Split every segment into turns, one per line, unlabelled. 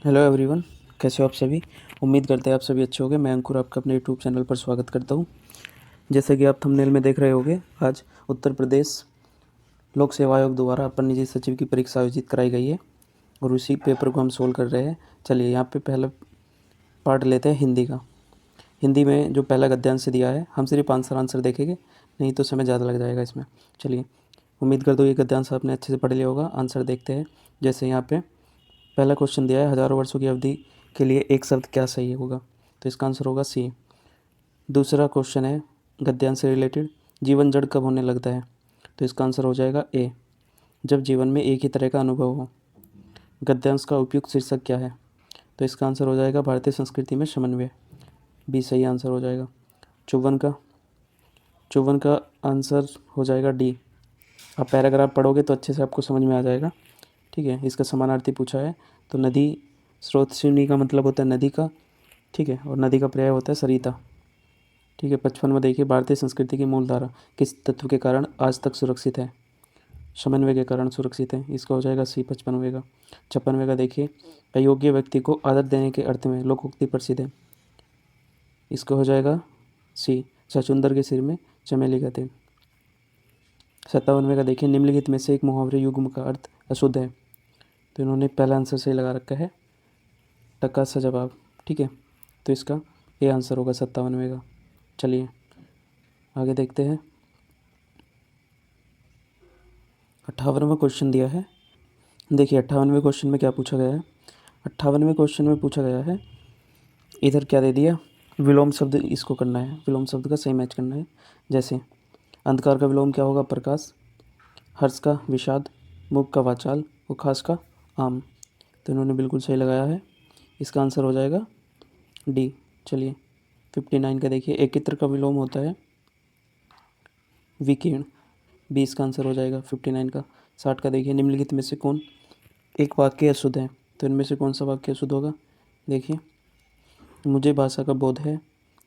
Hello everyone. कैसे हो आप सभी। उम्मीद करते हैं आप सभी अच्छे होंगे। मैं अंकुर आपका अपने यूट्यूब चैनल पर स्वागत करता हूं। जैसे कि आप थंबनेल में देख रहे होंगे, आज उत्तर प्रदेश लोक सेवा आयोग द्वारा अपर निजी सचिव की परीक्षा आयोजित कराई गई है और उसी पेपर को हम सोल्व कर रहे हैं। चलिए यहाँ पे पहला पार्ट लेते हैं हिंदी का। हिंदी में जो पहला गद्यांश दिया है, हम सिर्फ आंसर देखेंगे, नहीं तो समय ज़्यादा लग जाएगा इसमें। चलिए, उम्मीद करता हूँ ये गद्यांश आपने अच्छे से पढ़ लिया होगा। आंसर देखते हैं। जैसे यहाँ पे पहला क्वेश्चन दिया है, हज़ारों वर्षों की अवधि के लिए एक शब्द क्या सही होगा, तो इसका आंसर होगा सी। दूसरा क्वेश्चन है गद्यांश से रिलेटेड, जीवन जड़ कब होने लगता है, तो इसका आंसर हो जाएगा ए, जब जीवन में एक ही तरह का अनुभव हो। गद्यांश का उपयुक्त शीर्षक क्या है, तो इसका आंसर हो जाएगा भारतीय संस्कृति में समन्वय, बी सही आंसर हो जाएगा। चौवन का आंसर हो जाएगा डी। आप पैराग्राफ पढ़ोगे तो अच्छे से आपको समझ में आ जाएगा। ठीक है, इसका समानार्थी पूछा है, तो नदी स्रोतस्विनी का मतलब होता है नदी का, ठीक है, और नदी का पर्याय होता है सरिता। ठीक है, 55 में देखिए, भारतीय संस्कृति की मूल धारा किस तत्व के कारण आज तक सुरक्षित है, समन्वय के कारण सुरक्षित है, इसका हो जाएगा सी 55 का। 56 का देखिए, अयोग्य व्यक्ति को आदर देने के अर्थ में लोकोक्ति प्रसिद्ध है, इसका हो जाएगा सी, सचुंदर के सिर में चमेली का तेल। 57 का देखिए, निम्नलिखित में से एक मुहावरे युग्म का अर्थ अशुद्ध है, तो इन्होंने पहला आंसर सही लगा रखा है, टक्का सा जवाब। ठीक है, तो इसका ये आंसर होगा 57 का। चलिए आगे देखते हैं। 58वां क्वेश्चन दिया है। देखिए 58वें क्वेश्चन में क्या पूछा गया है। 58वें क्वेश्चन में पूछा गया है, इधर क्या दे दिया, विलोम शब्द इसको करना है, विलोम शब्द का सही मैच करना है। जैसे अंधकार का विलोम क्या होगा, प्रकाश। हर्ष का विषाद, मूक का वाचाल, उखास का आम, तो इन्होंने बिल्कुल सही लगाया है, इसका आंसर हो जाएगा डी। चलिए 59 का देखिए, एकत्र का विलोम होता है विकीर्ण, 20 का आंसर हो जाएगा 59 का। 60 का देखिए, निम्नलिखित में से कौन एक वाक्य अशुद्ध है, तो इनमें से कौन सा वाक्य अशुद्ध होगा। देखिए, मुझे भाषा का बोध है,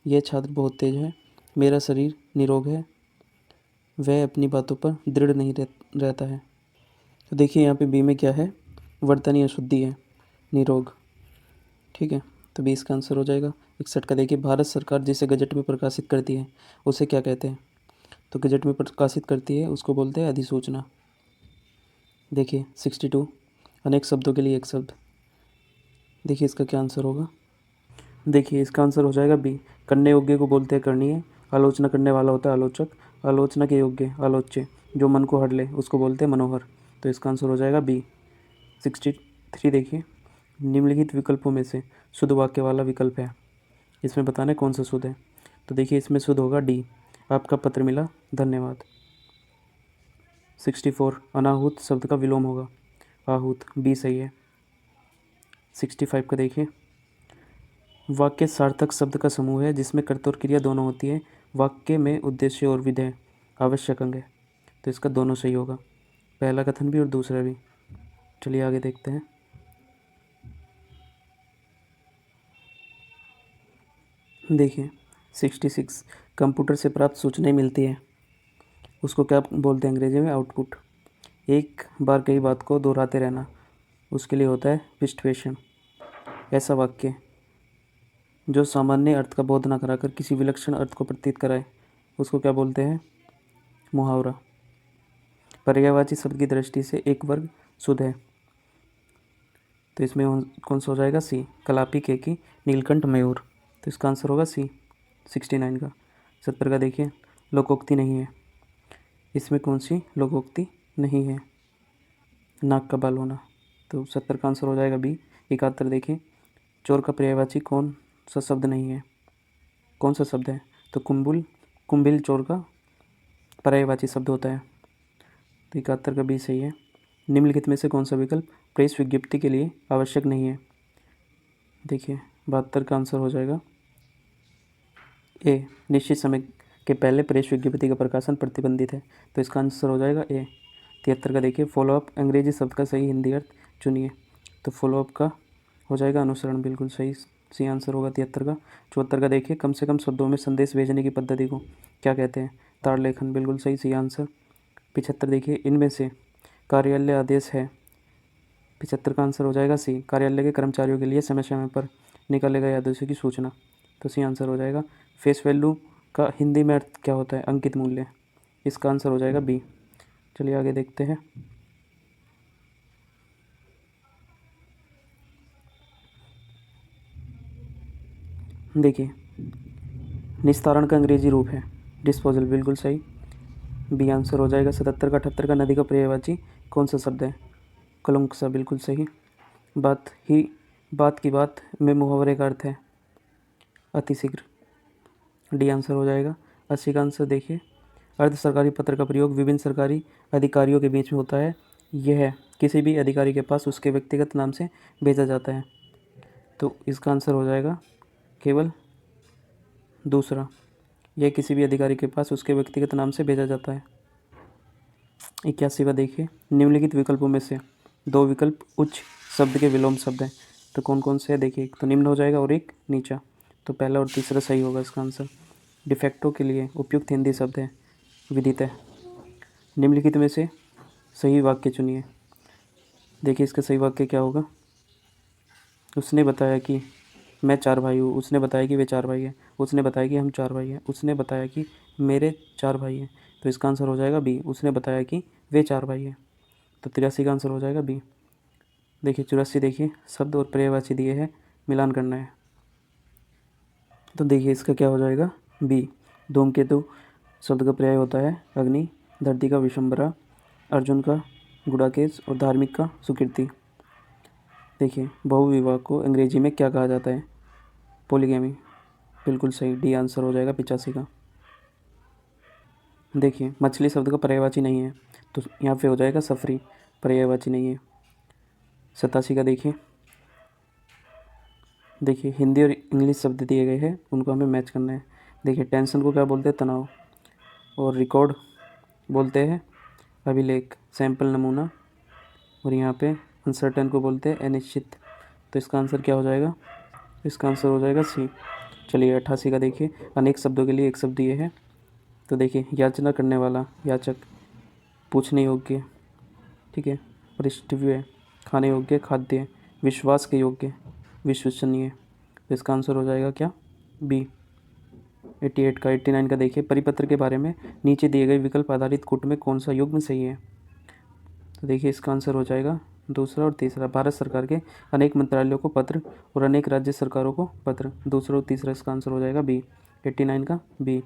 यह छात्र बहुत तेज है, मेरा शरीर निरोग है, वह अपनी बातों पर दृढ़ नहीं रहता है। तो देखिए यहाँ पे बी में क्या है, वर्तनीय अशुद्धि है, निरोग। ठीक है, तो 20 का आंसर हो जाएगा। 61 का देखिए, भारत सरकार जिसे गजट में प्रकाशित करती है उसे क्या कहते हैं, तो गजट में प्रकाशित करती है उसको बोलते हैं अधिसूचना। देखिए 62, अनेक शब्दों के लिए एक शब्द, देखिए इसका क्या आंसर होगा। देखिए इसका आंसर हो जाएगा बी, करने योग्य को बोलते हैं करणीय, आलोचना करने वाला होता है आलोचक, आलोचना के योग्य आलोच्य, जो मन को हर ले उसको बोलते हैं मनोहर, तो इसका आंसर हो जाएगा बी। 63 देखिए, निम्नलिखित विकल्पों में से शुद्ध वाक्य वाला विकल्प है, इसमें बताना है कौन सा शुद्ध है, तो देखिए इसमें शुद्ध होगा डी, आपका पत्र मिला धन्यवाद। 64, अनाहूत शब्द का विलोम होगा आहूत, बी सही है। 65 का देखिए, वाक्य सार्थक शब्द का समूह है जिसमें कर्ता और क्रिया दोनों होती है, वाक्य में उद्देश्य और विधेय आवश्यक अंग है, तो इसका दोनों सही होगा, पहला कथन भी और दूसरा भी। चलिए आगे देखते हैं। देखिए 66, कंप्यूटर से प्राप्त सूचनाएं मिलती है, उसको क्या बोलते हैं अंग्रेजी में, आउटपुट। एक बार कई बात को दोहराते रहना, उसके लिए होता है विश्लेषण। ऐसा वाक्य जो सामान्य अर्थ का बोध न कराकर किसी विलक्षण अर्थ को प्रतीत कराए उसको क्या बोलते हैं, मुहावरा। पर्यायवाची शब्द की दृष्टि से एक वर्ग शुद्ध है, तो इसमें कौन सा हो जाएगा, सी, कलापी केकी नीलकंठ मयूर, तो इसका आंसर होगा सी 69 का। 70 का देखिए, लोकोक्ति नहीं है, इसमें कौन सी लोकोक्ति नहीं है, नाक का बाल होना, तो 70 का आंसर हो जाएगा बी। 71 देखिए, चोर का पर्यायवाची कौन सा शब्द नहीं है, कौन सा शब्द है, तो कुंभिल चोर का पर्यायवाची शब्द होता है, तो 71 का बी सही है। निम्नलिखित में से कौन सा विकल्प प्रेस विज्ञप्ति के लिए आवश्यक नहीं है, देखिए 72 का आंसर हो जाएगा ए, निश्चित समय के पहले प्रेस विज्ञप्ति का प्रकाशन प्रतिबंधित है, तो इसका आंसर हो जाएगा ए। 73 का देखिए, फॉलोअप अंग्रेजी शब्द का सही हिंदी अर्थ चुनिए, तो फॉलोअप का हो जाएगा अनुसरण, बिल्कुल सही, सी आंसर होगा 73 का। 74 का देखिए, कम से कम शब्दों में संदेश भेजने की पद्धति को क्या कहते हैं, तार लेखन, बिल्कुल सही, सी आंसर। 75 देखिए, इनमें से कार्यालय आदेश है 75 का आंसर हो जाएगा सी, कार्यालय के कर्मचारियों के लिए समय समय पर निकाले गए आदेशों की सूचना। तो सी आंसर हो जाएगा। फेस वैल्यू का हिंदी में अर्थ क्या होता है? अंकित मूल्य। इसका आंसर हो जाएगा बी। चलिए आगे देखते हैं। देखिए, निस्तारण का अंग्रेजी रूप है डिस्पोजल, बिल्कुल सही, बी आंसर हो जाएगा। 77 का 78 का नदी का पर्यायवाची कौन सा शब्द है? कलंकसा, बिल्कुल सही। बात की बात में मुहावरे का अर्थ है अतिशीघ्र, डी आंसर हो जाएगा। 80 का आंसर देखिए, अर्ध सरकारी पत्र का प्रयोग विभिन्न सरकारी अधिकारियों के बीच में होता है। यह किसी भी अधिकारी के पास उसके व्यक्तिगत नाम से भेजा जाता है। तो इसका आंसर हो जाएगा केवल दूसरा, यह किसी भी अधिकारी के पास उसके व्यक्तिगत नाम से भेजा जाता है। 81वां देखिए, निम्नलिखित विकल्पों में से दो विकल्प उच्च शब्द के विलोम शब्द हैं, तो कौन कौन से है? देखिए, एक तो निम्न हो जाएगा और एक नीचा, तो पहला और तीसरा सही होगा इसका आंसर। डिफेक्टो के लिए उपयुक्त हिंदी शब्द है विदित है। निम्नलिखित में से सही वाक्य चुनिए। देखिए, इसका सही वाक्य क्या होगा? उसने बताया कि मैं 4 भाई हूँ, उसने बताया कि वे 4 भाई हैं, उसने बताया कि हम 4 भाई हैं, उसने बताया कि मेरे 4 भाई हैं। तो इसका आंसर हो जाएगा बी, उसने बताया कि वे 4 भाई हैं। तो 83 का आंसर हो जाएगा बी। देखिए 84 देखिए, शब्द और पर्यायवाची दिए हैं, मिलान करना है। तो देखिए इसका क्या हो जाएगा? बी। धूमकेतु शब्द का पर्याय होता है अग्नि, धरती का विशंबरा, अर्जुन का गुड़ाकेश और धार्मिक का सुकीर्ति। देखिए, बहुविवाह को अंग्रेजी में क्या कहा जाता है? पॉलीगैमी, बिल्कुल सही, डी आंसर हो जाएगा 85 का। देखिए, मछली शब्द का पर्यायवाची नहीं है, तो यहाँ पे हो जाएगा सफरी, पर्यायवाची नहीं है। 87 का देखिए हिंदी और इंग्लिश शब्द दिए गए हैं, उनको हमें मैच करना है। देखिए, टेंशन को क्या बोलते हैं? तनाव। और रिकॉर्ड बोलते हैं अभिलेख, सैंपल, नमूना। और यहाँ पे अनसर्टेन को बोलते हैं अनिश्चित। तो इसका आंसर क्या हो जाएगा? इसका आंसर हो जाएगा सी। चलिए 88 का देखिए, अनेक शब्दों के लिए एक शब्द ये है। तो देखिए, याचना करने वाला, याचक, पूछने योग्य, ठीक है, पृष्ठव्य, खाने योग्य, खाद्य, विश्वास के योग्य, विश्वसनीय। तो इसका आंसर हो जाएगा क्या? बी। 88 का 89 का देखिए, परिपत्र के बारे में नीचे दिए गए विकल्प आधारित कूट में कौन सा युग्म सही है? तो देखिए इसका आंसर हो जाएगा दूसरा और तीसरा। भारत सरकार के अनेक मंत्रालयों को पत्र और अनेक राज्य सरकारों को पत्र, दूसरा और तीसरा इसका आंसर हो जाएगा बी। 89 का बी।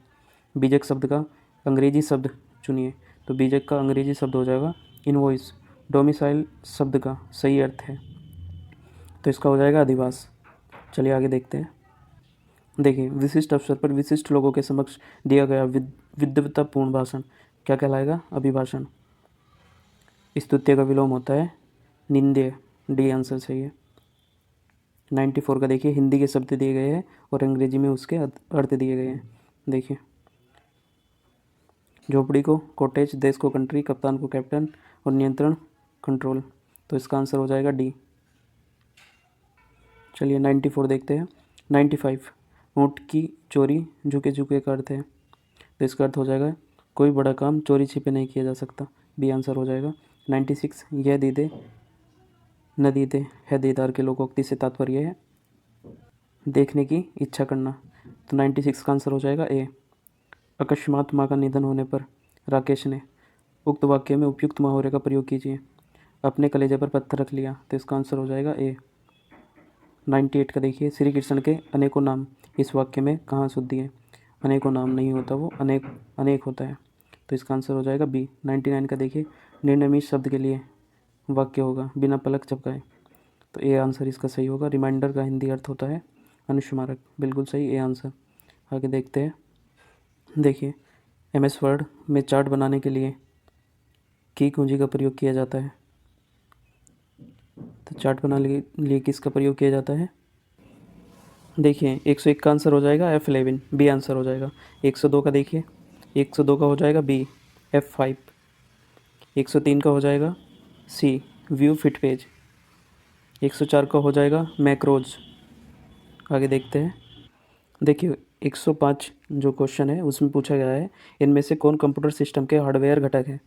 बीजक शब्द का अंग्रेजी शब्द चुनिए। तो बीजक का अंग्रेजी शब्द हो जाएगा इनवॉइस। डोमिसाइल शब्द का सही अर्थ है, तो इसका हो जाएगा अधिवास। चलिए आगे देखते हैं। देखिए, विशिष्ट अवसर पर विशिष्ट लोगों के समक्ष दिया गया विद्वत्तापूर्ण भाषण क्या कहलाएगा? अभिभाषण। स्तुत्य का विलोम होता है निंद्य, डी आंसर सही है। 94 का देखिए, हिंदी के शब्द दिए गए हैं और अंग्रेजी में उसके अर्थ दिए गए हैं। देखिए, झोपड़ी को कॉटेज, देश को कंट्री, कप्तान को कैप्टन और नियंत्रण कंट्रोल। तो इसका आंसर हो जाएगा डी। चलिए 94 देखते हैं। 95, ऊँट की चोरी झुके झुके का अर्थ है, तो इसका अर्थ हो जाएगा कोई बड़ा काम चोरी छिपे नहीं किया जा सकता, बी आंसर हो जाएगा। 96, यह दीदे न दीदे है दीदार के लोकोक्ति से तात्पर्य है देखने की इच्छा करना। तो 96 का आंसर हो जाएगा ए। अकस्मात माँ का निधन होने पर राकेश ने, उक्त वाक्य में उपयुक्त मुहावरे का प्रयोग कीजिए। अपने कलेजे पर पत्थर रख लिया, तो इसका आंसर हो जाएगा ए। 98 का देखिए, श्री कृष्ण के अनेकों नाम इस वाक्य में कहाँ शुद्धि है? अनेकों नाम नहीं होता, वो अनेक अनेक होता है, तो इसका आंसर हो जाएगा बी। 99 का देखिए, निर्नमित शब्द के लिए वाक्य होगा बिना पलक झपकाए, तो ए आंसर इसका सही होगा। रिमाइंडर का हिंदी अर्थ होता है अनुस्मारक, बिल्कुल सही, ए आंसर। आगे देखते हैं। देखिए, MS वर्ड में चार्ट बनाने के लिए की कुंजी का प्रयोग किया जाता है, तो चार्ट बनाने के लिए किसका प्रयोग किया जाता है? देखिए 101 का आंसर हो जाएगा F11, बी आंसर हो जाएगा। 102 का देखिए, 102 का हो जाएगा बी, F5। 103 का हो जाएगा सी, व्यू फिट पेज। 104 का हो जाएगा मैक्रोज। आगे देखते हैं। देखिए 105 जो क्वेश्चन है उसमें पूछा गया है, इनमें से कौन कंप्यूटर सिस्टम के हार्डवेयर घटक है?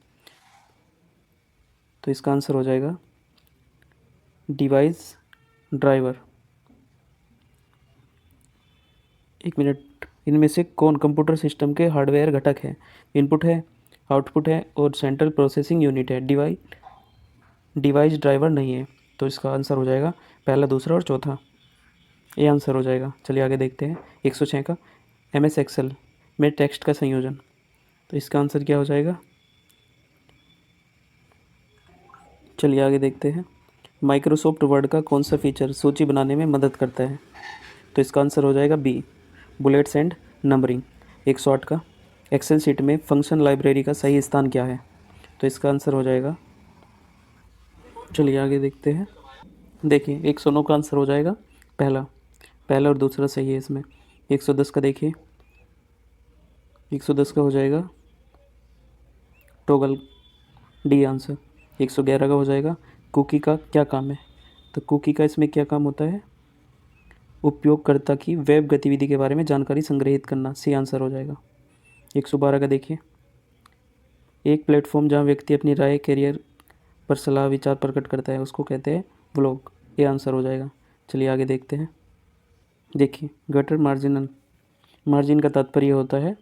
तो इसका आंसर हो जाएगा डिवाइस ड्राइवर। एक मिनट, इनमें से कौन कंप्यूटर सिस्टम के हार्डवेयर घटक है? इनपुट है, आउटपुट है और सेंट्रल प्रोसेसिंग यूनिट है। डिवाइस ड्राइवर नहीं है, तो इसका आंसर हो जाएगा पहला, दूसरा और चौथा। ये आंसर हो जाएगा। चलिए आगे देखते हैं। 106 का MS एक्सेल में टेक्स्ट का संयोजन, तो इसका आंसर क्या हो जाएगा? चलिए आगे देखते हैं। माइक्रोसॉफ्ट वर्ड का कौन सा फीचर सूची बनाने में मदद करता है? तो इसका आंसर हो जाएगा बी, बुलेट्स एंड नंबरिंग। 108 का एक्सेल शीट में फंक्शन लाइब्रेरी का सही स्थान क्या है? तो इसका आंसर हो जाएगा, चलिए आगे देखते हैं। देखिए 109 का आंसर हो जाएगा पहला, पहला और दूसरा सही है इसमें। 110 का देखिए, 110 का हो जाएगा टॉगल, डी आंसर। 111 का हो जाएगा कुकी का क्या काम है? तो कुकी का इसमें क्या काम होता है? उपयोगकर्ता की वेब गतिविधि के बारे में जानकारी संग्रहित करना, सी आंसर हो जाएगा। 112 का देखिए, एक प्लेटफॉर्म जहां व्यक्ति अपनी राय, करियर पर सलाह, विचार प्रकट करता है, उसको कहते हैं व्लॉग, ये आंसर हो जाएगा। चलिए आगे देखते हैं। देखिए गटर मार्जिनल, मार्जिन का तात्पर्य होता है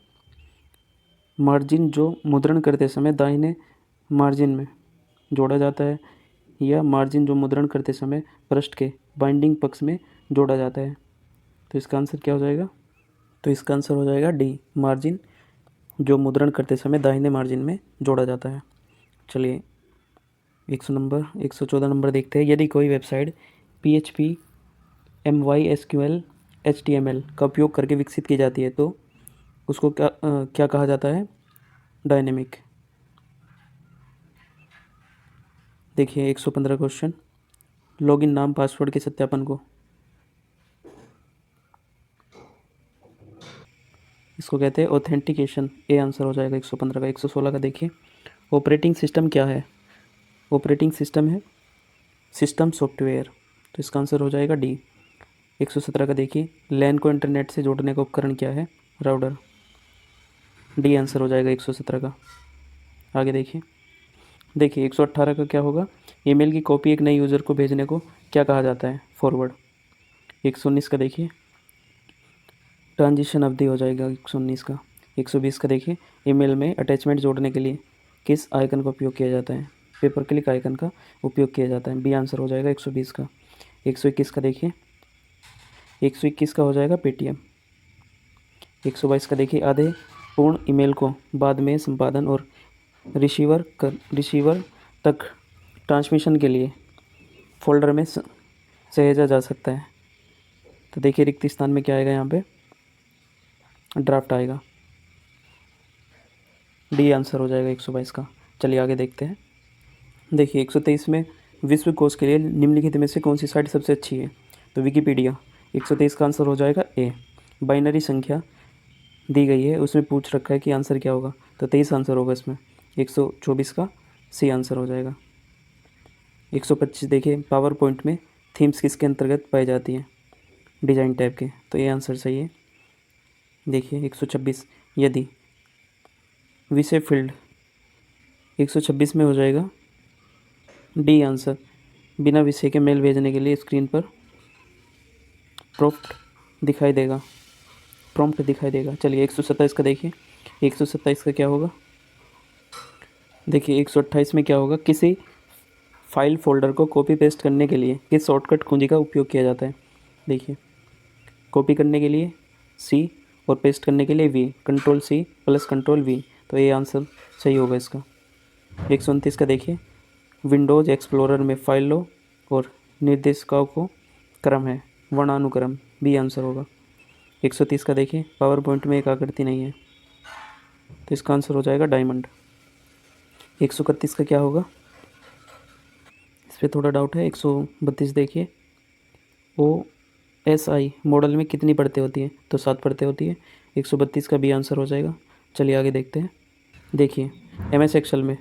मार्जिन जो मुद्रण करते समय दाहिने मार्जिन में जोड़ा जाता है, या मार्जिन जो मुद्रण करते समय पृष्ठ के बाइंडिंग पक्ष में जोड़ा जाता है। तो इसका आंसर क्या हो जाएगा? तो इसका आंसर हो जाएगा डी, मार्जिन जो मुद्रण करते समय दाहिने मार्जिन में जोड़ा जाता है। चलिए 114 नंबर देखते हैं। यदि कोई वेबसाइट PHP, MySQL, HTML का उपयोग करके विकसित की जाती है तो उसको क्या कहा जाता है? डायनेमिक। देखिए 115 क्वेश्चन, लॉगिन नाम पासवर्ड के सत्यापन को, इसको कहते हैं ऑथेंटिकेशन, ए आंसर हो जाएगा 115 का। 116 का देखिए, ऑपरेटिंग सिस्टम क्या है? ऑपरेटिंग सिस्टम है सिस्टम सॉफ्टवेयर, तो इसका आंसर हो जाएगा डी। 117 का देखिए, लैन को इंटरनेट से जोड़ने का उपकरण क्या है? राउटर, डी आंसर हो जाएगा 117 का। आगे देखिए। देखिए 118 का क्या होगा? ईमेल की कॉपी एक नए यूज़र को भेजने को क्या कहा जाता है? फॉरवर्ड। 119 का देखिए, ट्रांजिशन अवधि हो जाएगा 119 का। 120 का देखिए, ईमेल में अटैचमेंट जोड़ने के लिए किस आइकन का उपयोग किया जाता है? पेपर क्लिक आइकन का उपयोग किया जाता है, बी आंसर हो जाएगा 120 का। 121 का देखिए, 121 का हो जाएगा पेटीएम। 122 का देखिए, आधे पूर्ण ईमेल को बाद में संपादन और रिसीवर तक ट्रांसमिशन के लिए फोल्डर में सहेजा जा सकता है। तो देखिए रिक्त स्थान में क्या आएगा? यहाँ पे ड्राफ्ट आएगा, डी आंसर हो जाएगा 122 का। चलिए आगे देखते हैं। देखिए 123 में विश्व कोश के लिए निम्नलिखित में से कौन सी साइट सबसे अच्छी है? तो विकिपीडिया। 123 का आंसर हो जाएगा ए। बाइनरी संख्या दी गई है, उसमें पूछ रखा है कि आंसर क्या होगा, तो 23 आंसर होगा इसमें। 124 का सी आंसर हो जाएगा। 125 देखिए, पावर पॉइंट में थीम्स किसके अंतर्गत पाई जाती हैं? डिज़ाइन टैब के, तो ये आंसर सही है। देखिए 126, यदि विषय फील्ड 126 में हो जाएगा डी आंसर, बिना विषय के मेल भेजने के लिए स्क्रीन पर प्रॉम्प्ट दिखाई देगा। चलिए 127 का देखिए, 127 का क्या होगा? देखिए 128 में क्या होगा? किसी फाइल फोल्डर को कॉपी पेस्ट करने के लिए किस शॉर्टकट कुंजी का उपयोग किया जाता है? देखिए कॉपी करने के लिए सी और पेस्ट करने के लिए वी, Ctrl+C + Ctrl+V, तो ये आंसर सही होगा इसका। 129 का देखिए, विंडोज़ एक्सप्लोरर में फाइलों और निर्देशिकाओं को क्रम है वर्णानुक्रम, बी आंसर होगा। 130 का देखिए, पावर पॉइंट में एक आकृति नहीं है, तो इसका आंसर हो जाएगा डायमंड। 131 का क्या होगा? इस पर थोड़ा डाउट है। 132 देखिए, OSI मॉडल में कितनी परतें होती हैं? तो 7 परतें होती है। 132 का बी आंसर हो जाएगा। चलिए आगे देखते हैं। देखिए MS एक्सेल में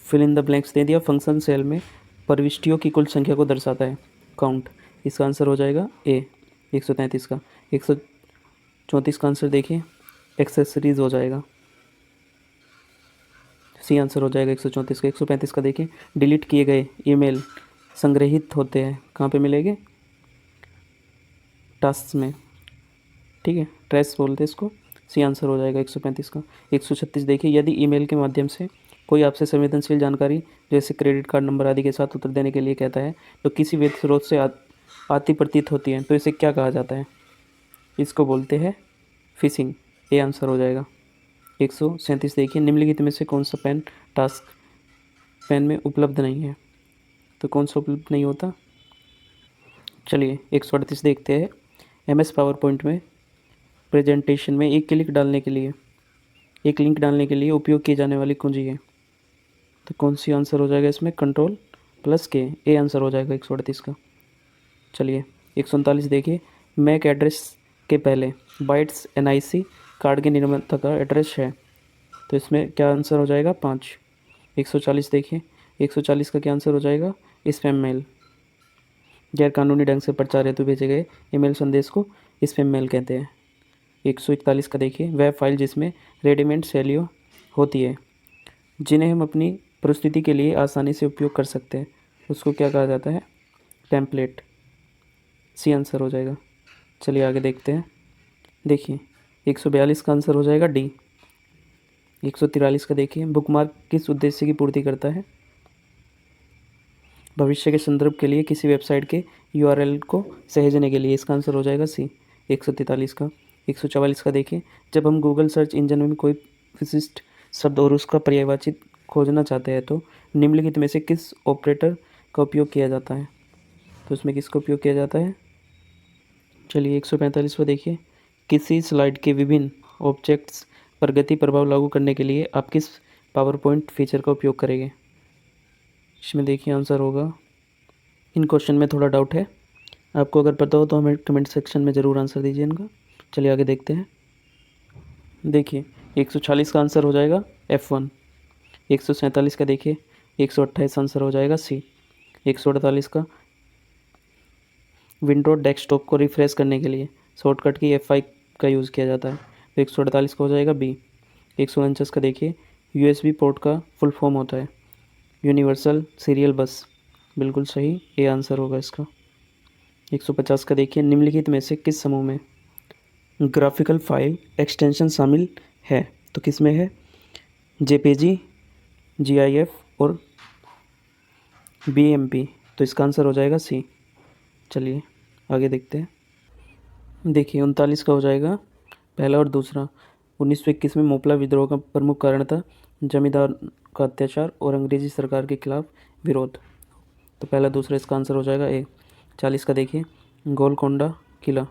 फिल इन द ब्लैंक्स दे दिया, फंक्शन सेल में प्रविष्टियों की कुल संख्या को दर्शाता है, काउंट, इसका आंसर हो जाएगा ए। 133 का। 134 का आंसर देखिए, एक्सेसरीज हो जाएगा। सी आंसर हो जाएगा 134 का। 135 का देखिए, डिलीट किए गए ईमेल संग्रहित होते हैं, कहाँ पे मिलेंगे? टास्क में, ठीक है, ट्रेस बोलते हैं इसको। सी आंसर हो जाएगा 135 का। 136 देखिए, यदि ईमेल के माध्यम से कोई आपसे संवेदनशील जानकारी जैसे क्रेडिट कार्ड नंबर आदि के साथ उत्तर देने के लिए कहता है तो किसी वेब स्रोत से आती प्रतीत होती है, तो इसे क्या कहा जाता है? इसको बोलते हैं फिशिंग। ए आंसर हो जाएगा। 137 देखिए, निम्नलिखित में से कौन सा पेन टास्क पेन में उपलब्ध नहीं है? तो कौन सा उपलब्ध नहीं होता? चलिए 138 देखते हैं। MS पावर पॉइंट में प्रेजेंटेशन में एक लिंक डालने के लिए उपयोग की जाने वाली कुंजी है, तो कौन सी आंसर हो जाएगा इसमें? Ctrl+K। ए आंसर हो जाएगा 138 का। चलिए 139 देखिए, मैक एड्रेस के पहले बाइट्स NIC कार्ड के निर्माता का एड्रेस है, तो इसमें क्या आंसर हो जाएगा? 5। 140 देखिए, 140 का क्या आंसर हो जाएगा? Spam mail. गैरकानूनी ढंग से प्रचार हेतु भेजे गए ईमेल संदेश को स्पैम मेल कहते हैं। 141 का देखिए, वह फाइल जिसमें रेडीमेड शैलियों होती है जिन्हें हम अपनी प्रस्तुति के लिए आसानी से उपयोग कर सकते हैं, उसको क्या कहा जाता है? टेम्पलेट। सी आंसर हो जाएगा। चलिए आगे देखते हैं। देखिए 142 का आंसर हो जाएगा डी। 143 का देखिए, बुकमार्क किस उद्देश्य की पूर्ति करता है? भविष्य के संदर्भ के लिए किसी वेबसाइट के URL को सहेजने के लिए, इसका आंसर हो जाएगा सी। 143 का। 144 का देखिए, जब हम गूगल सर्च इंजन में कोई विशिष्ट शब्द और उसका पर्यायवाची खोजना चाहते हैं तो निम्नलिखित में से किस ऑपरेटर का उपयोग किया जाता है? तो इसमें किसका उपयोग किया जाता है? चलिए 145 पर देखिए, किसी स्लाइड के विभिन्न ऑब्जेक्ट्स पर गति प्रभाव लागू करने के लिए आप किस पावर पॉइंट फीचर का उपयोग करेंगे? इसमें देखिए आंसर होगा, इन क्वेश्चन में थोड़ा डाउट है, आपको अगर पता हो तो हमें कमेंट सेक्शन में ज़रूर आंसर दीजिए इनका। चलिए आगे देखते हैं। देखिए 146 का आंसर हो जाएगा F1। 147 का देखिए, 128 आंसर हो जाएगा सी। 148 का, विंडो डेस्कटॉप को रिफ्रेश करने के लिए शॉर्टकट की F5 का यूज़ किया जाता है, तो 148 का हो जाएगा बी। 149 का देखिए, USB पोर्ट का फुल फॉर्म होता है यूनिवर्सल सीरियल बस, बिल्कुल सही, ए आंसर होगा इसका। 150 का देखिए, निम्नलिखित में से किस समूह में ग्राफिकल फाइल एक्सटेंशन शामिल है? तो किस में है? JPG, GIF और BMP, तो इसका आंसर हो जाएगा सी। चलिए आगे देखते हैं। देखिए 39 का हो जाएगा पहला और दूसरा। 1921 में मोपला विद्रोह का प्रमुख कारण था जमींदार का अत्याचार और अंग्रेजी सरकार के खिलाफ विरोध, तो पहला दूसरा इसका आंसर हो जाएगा ए। 40 का देखिए, गोलकोंडा किला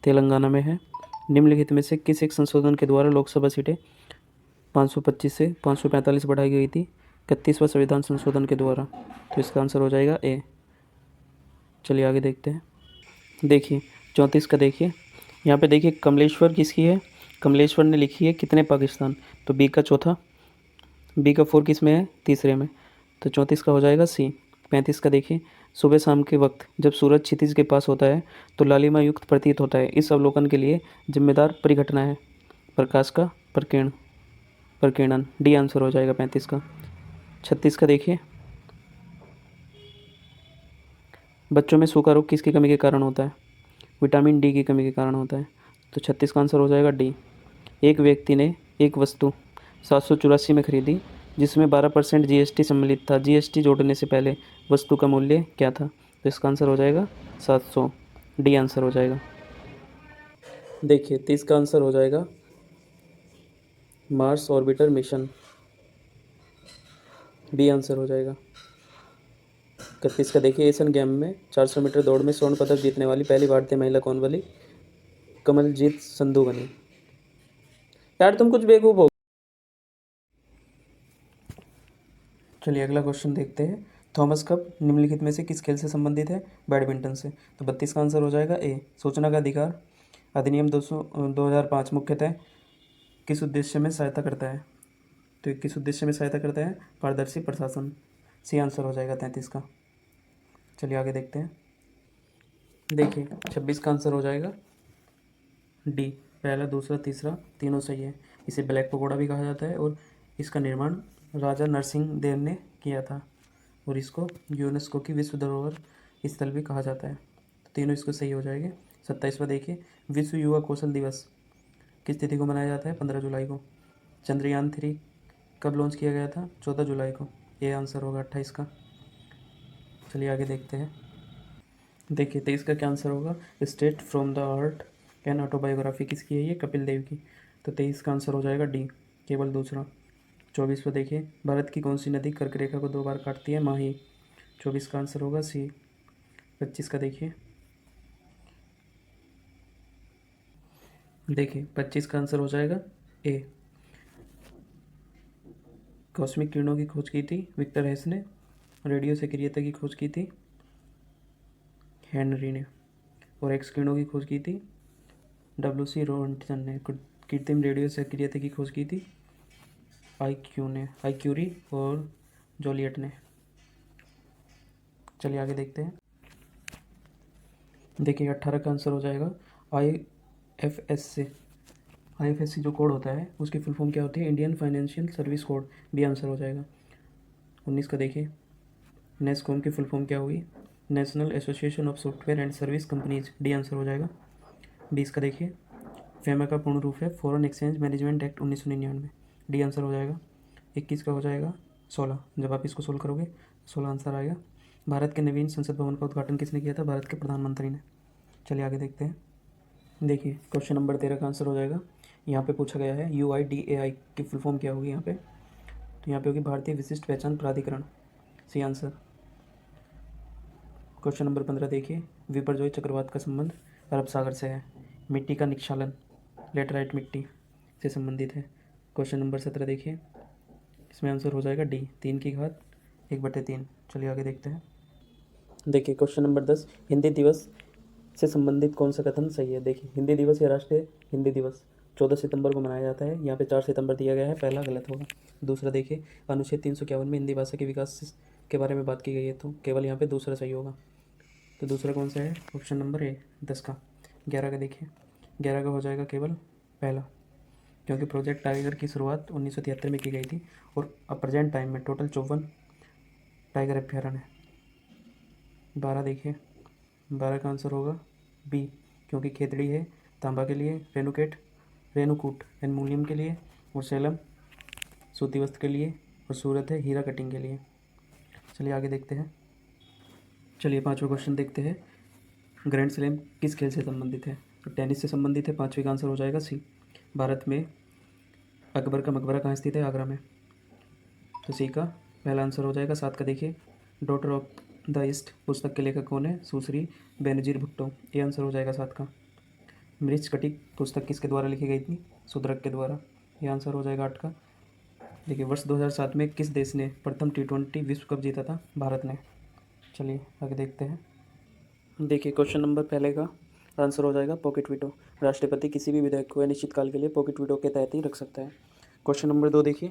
तेलंगाना में है, निम्नलिखित में से किस एक संशोधन के द्वारा लोकसभा सीटें 525 से 545 बढ़ाई गई थी? 31वां संविधान संशोधन के द्वारा, तो इसका आंसर हो जाएगा ए। चलिए आगे देखते हैं। देखिए 34 का देखिए, यहाँ पे देखिए कमलेश्वर किसकी है? कमलेश्वर ने लिखी है कितने पाकिस्तान, तो बी का चौथा। बी का 4 किस में है? तीसरे में, तो 34 का हो जाएगा सी। 35 का देखिए, सुबह शाम के वक्त जब सूरज क्षितिज के पास होता है तो लालिमा युक्त प्रतीत होता है, इस अवलोकन के लिए जिम्मेदार परिघटना है? प्रकाश का प्रकीर्णन, डी आंसर हो जाएगा 35 का। 36 का देखिए, बच्चों में सूखा रोग किसकी कमी के कारण होता है? विटामिन डी की कमी के कारण होता है, तो 36 का आंसर हो जाएगा डी। एक व्यक्ति ने एक वस्तु 784 में खरीदी जिसमें 12% GST सम्मिलित था, GST जोड़ने से पहले वस्तु का मूल्य क्या था? तो इसका आंसर हो जाएगा 700, डी आंसर हो जाएगा। देखिए 30 का आंसर हो जाएगा Mars orbiter mission, B answer हो जाएगा। 31 का देखिए, एशियन गेम में 400 मीटर दौड़ में स्वर्ण पदक जीतने वाली पहली भारतीय महिला कौन बनी? कमलजीत संधू बनी। यार तुम कुछ बेवकूफ़ हो। चलिए अगला क्वेश्चन देखते हैं। थॉमस कप निम्नलिखित में से किस खेल से संबंधित है? बैडमिंटन से, तो 32 का आंसर हो जाएगा ए। सूचना का अधिकार अधिनियम 2005 मुख्यतः किस उद्देश्य में सहायता करता है? तो किस उद्देश्य में सहायता करता है? पारदर्शी प्रशासन, सी आंसर हो जाएगा 33 का। चलिए आगे देखते हैं। देखिए 26 का आंसर हो जाएगा डी। पहला दूसरा तीसरा तीनों सही है। इसे ब्लैक पकौड़ा भी कहा जाता है और इसका निर्माण राजा नरसिंह देव ने किया था और इसको यूनेस्को की विश्व धरोहर स्थल भी कहा जाता है। तो तीनों इसको सही हो जाएंगे। 27वां देखिए, विश्व युवा कौशल दिवस किस तिथि को मनाया जाता है? 15 जुलाई को। चंद्रयान 3 कब लॉन्च किया गया था? 14 जुलाई को। ये आंसर होगा 28 का। चलिए आगे देखते हैं। देखिए 23 का क्या आंसर होगा? Straight from the heart an autobiography किसकी है? ये कपिल देव की। तो 23 का आंसर हो जाएगा डी, केवल दूसरा। 24 पर देखिए, भारत की कौन सी नदी कर्क रेखा को 2 बार काटती है? माही। 24 का आंसर होगा सी। 25 का देखिए, 25 का आंसर हो जाएगा ए। कॉस्मिक किरणों की खोज की थी विक्टर हेस ने। रेडियो सक्रियता की खोज की थी हेनरी ने। और एक्स किरणों की खोज की थी डब्ल्यू.सी. रोन्टसन ने। कृत्रिम रेडियो सक्रियता की खोज की थी आई क्यूरी और जोलियट ने। चलिए आगे देखते हैं। देखिए 18 का आंसर हो जाएगा IFSC। IFSC जो कोड होता है उसकी फुल फॉर्म क्या होती है? Indian financial service code. B answer हो जाएगा। 19 का देखिए, नेस्कॉम की फुल फॉर्म क्या हुई? National association of software and service companies. D answer हो जाएगा। 20 का देखिए, फेमा का पूर्ण रूप है foreign exchange management act 1999। D answer हो जाएगा। 21 का हो जाएगा 16। जब आप इसको सोल्व करोगे 16 आंसर आएगा। भारत के नवीन संसद भवन का उद्घाटन किसने किया था? भारत के प्रधानमंत्री ने। चलिए आगे देखते हैं। देखिए क्वेश्चन नंबर 13 का आंसर हो जाएगा। यहाँ पे पूछा गया है UIDAI की फुल फॉर्म क्या होगी यहाँ पे? तो यहाँ पे होगी भारतीय विशिष्ट पहचान प्राधिकरण। C answer. क्वेश्चन नंबर 15 देखिए, विपर्जोय चक्रवात का संबंध अरब सागर से है। मिट्टी का निक्षालन लेटराइट मिट्टी से संबंधित है। क्वेश्चन नंबर 17 देखिए, इसमें आंसर हो जाएगा डी, 3 की घात 1/3। चलिए आगे देखते हैं। देखिए क्वेश्चन नंबर 10, हिंदी दिवस से संबंधित कौन सा कथन सही है? देखिए हिंदी दिवस या राष्ट्रीय हिंदी दिवस 14 सितंबर को मनाया जाता है। यहाँ पे 4 सितंबर दिया गया है, पहला गलत होगा। दूसरा देखिए, अनुच्छेद 351 में हिंदी भाषा के विकास के बारे में बात की गई है, तो केवल यहाँ पे दूसरा सही होगा। तो दूसरा कौन सा है? ऑप्शन नंबर ए, 10 का। 11 का देखिए, 11 का हो जाएगा केवल पहला, क्योंकि प्रोजेक्ट टाइगर की शुरुआत 1973 में की गई थी और अब प्रेजेंट टाइम में टोटल 54 टाइगर अभ्यारण्य है। 12 देखिए, 12 का आंसर होगा बी, क्योंकि खेतड़ी है तांबा के लिए, रेणुकूट एल्युमिनियम के लिए, और सेलम सूती वस्त्र के लिए, और सूरत है हीरा कटिंग के लिए। चलिए आगे देखते हैं। चलिए 5वां क्वेश्चन देखते हैं। ग्रैंड स्लैम किस खेल से संबंधित है? तो टेनिस से संबंधित है। 5वीं का आंसर हो जाएगा सी। भारत में अकबर का मकबरा कहाँ स्थित है? आगरा में। तो सी का पहला आंसर हो जाएगा। 7 का देखिए, डॉटर ऑफ द ईस्ट पुस्तक के लेखक कौन है? सुश्री बेनजीर भुट्टो। ये आंसर हो जाएगा 7 का। मृच्छकटिक पुस्तक किसके द्वारा लिखी गई थी? शूद्रक के द्वारा। ये आंसर हो जाएगा 8 का। देखिए वर्ष 2007 में किस देश ने प्रथम T20 विश्व कप जीता था? भारत ने। चलिए आगे देखते हैं। देखिए क्वेश्चन नंबर पहले का आंसर हो जाएगा पॉकेट वीटो। राष्ट्रपति किसी भी विधेयक को अनिश्चित काल के लिए पॉकेट वीटो के तहत ही रख सकता है। क्वेश्चन नंबर 2 देखिए,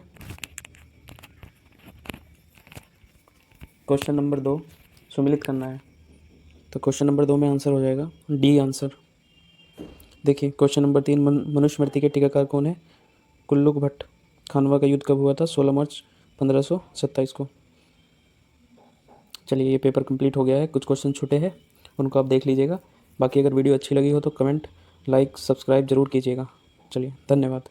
क्वेश्चन नंबर 2 सम्मिलित करना है, तो क्वेश्चन नंबर 2 में आंसर हो जाएगा डी आंसर। देखिए क्वेश्चन नंबर 3, मनुस्मृति के टीकाकार कौन है? कुल्लुक भट्ट। खानवा का युद्ध कब हुआ था? 16 मार्च 1527 को। चलिए ये पेपर कंप्लीट हो गया है। कुछ क्वेश्चन छूटे हैं, उनको आप देख लीजिएगा। बाकी अगर वीडियो अच्छी लगी हो तो कमेंट, लाइक, सब्सक्राइब ज़रूर कीजिएगा। चलिए धन्यवाद।